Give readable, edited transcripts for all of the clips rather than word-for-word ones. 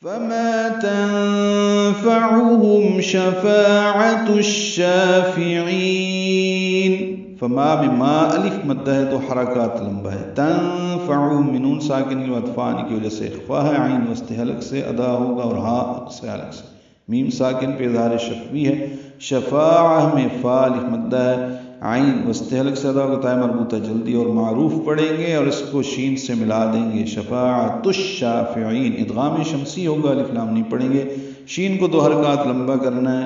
فما تنفعهم شفاعة الشافعين. فما میں ما الف مدہ ہے تو حرکات لمبا ہے. تنفع میں نون ساکن کی بعد فا کی وجہ سے اخفا ہے، عین وسط حلق سے ادا ہوگا اور ہا اقصى حلق سے. میم ساکن پہ اظہار شفوی ہے. شفاعہ میں فا الف مدہ ہے، عین وسط حلق سے ادا ہوگا، تائے مربوطہ جلدی اور معروف پڑھیں گے اور اس کو شین سے ملا دیں گے. شفاعۃ الشافعین ادغام شمسی ہوگا، الف لام نہیں پڑھیں گے. شین کو 2 حرکات لمبا کرنا ہے،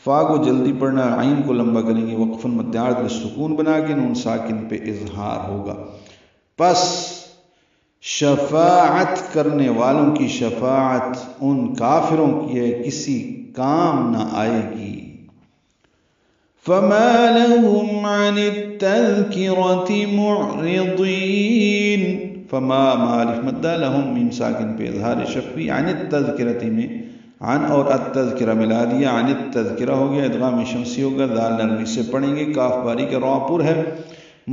فا کو جلدی پڑھنا ہے، عین کو لمبا کریں گے. وقفاً مد عارض سکون بنا کے نون ساکن پہ اظہار ہوگا. پس شفاعت کرنے والوں کی شفاعت ان کافروں کی ہے، کسی کام نہ آئے گی. فما لهم عن التذکرة معرضین. فما مالف مدہ لهم میم ساکن پہ اظہار شفوی، عن التذکرة میں عن اور التذکرہ ملا دیا، عن التذکرہ ہو گیا، ادغام شمسی ہوگا، دال نرمی سے پڑھیں گے. کاف باریک ہے، را پر ہے.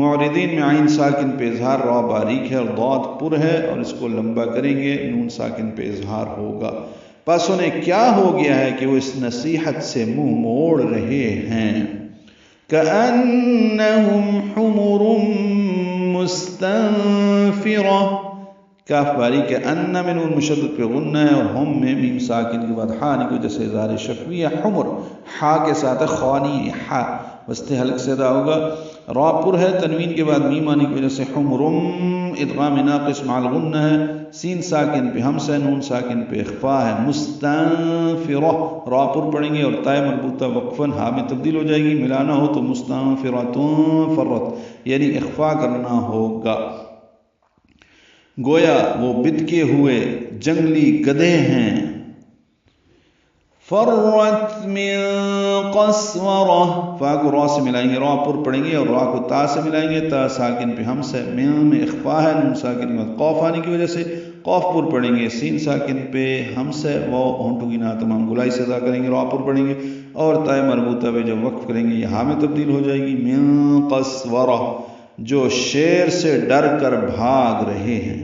معرضین میں عین ساکن پہ اظہار، را باریک ہے اور ضاد پر ہے اور اس کو لمبا کریں گے، نون ساکن پہ اظہار ہوگا. پس انہیں کیا ہو گیا ہے کہ وہ اس نصیحت سے منہ موڑ رہے ہیں. کأنہم حمر مستنفرہ. کاف باریک ہے، ان میں نون مشدد پہ غنہ ہے اور ہم میں میم ساکن کے بعد حا کی وجہ سے اظہار شفوی ہے. حمر حا کے ساتھ خوانی حا وسط حلق سے ادا ہوگا. را پر ہے، تنوین کے بعد میم آنے کی وجہ سے حمرم ادغام ناقص مع الغنہ ہے. سین ساکن پہ ہمس ہے، نون ساکن پہ اخفا ہے. مستنفرہ را پر پڑھیں گے اور تائے مربوطہ وقفاً ہا میں تبدیل ہو جائے گی. ملانا ہو تو مستنفرۃ فرت یعنی اخفا کرنا ہوگا. گویا وہ بدکے ہوئے جنگلی گدھے ہیں. فرت من قسورہ. فا کو را سے ملائیں گے، را پر پڑھیں گے اور را کو تا سے ملائیں گے. تا ساکن پہ ہمس ہے، میم میں اخفا ہے، نون ساکن کے بعد قوف آنے کی وجہ سے قوف پر پڑھیں گے. سین ساکن پہ ہمس ہے، وہ ہونٹوں کی نہ تمام گلائی سے ادا کریں گے، را پر پڑھیں گے اور تائے مربوطہ پہ جب وقف کریں گے یہ ہا میں تبدیل ہو جائے گی. من قسورہ جو شیر سے ڈر کر بھاگ رہے ہیں.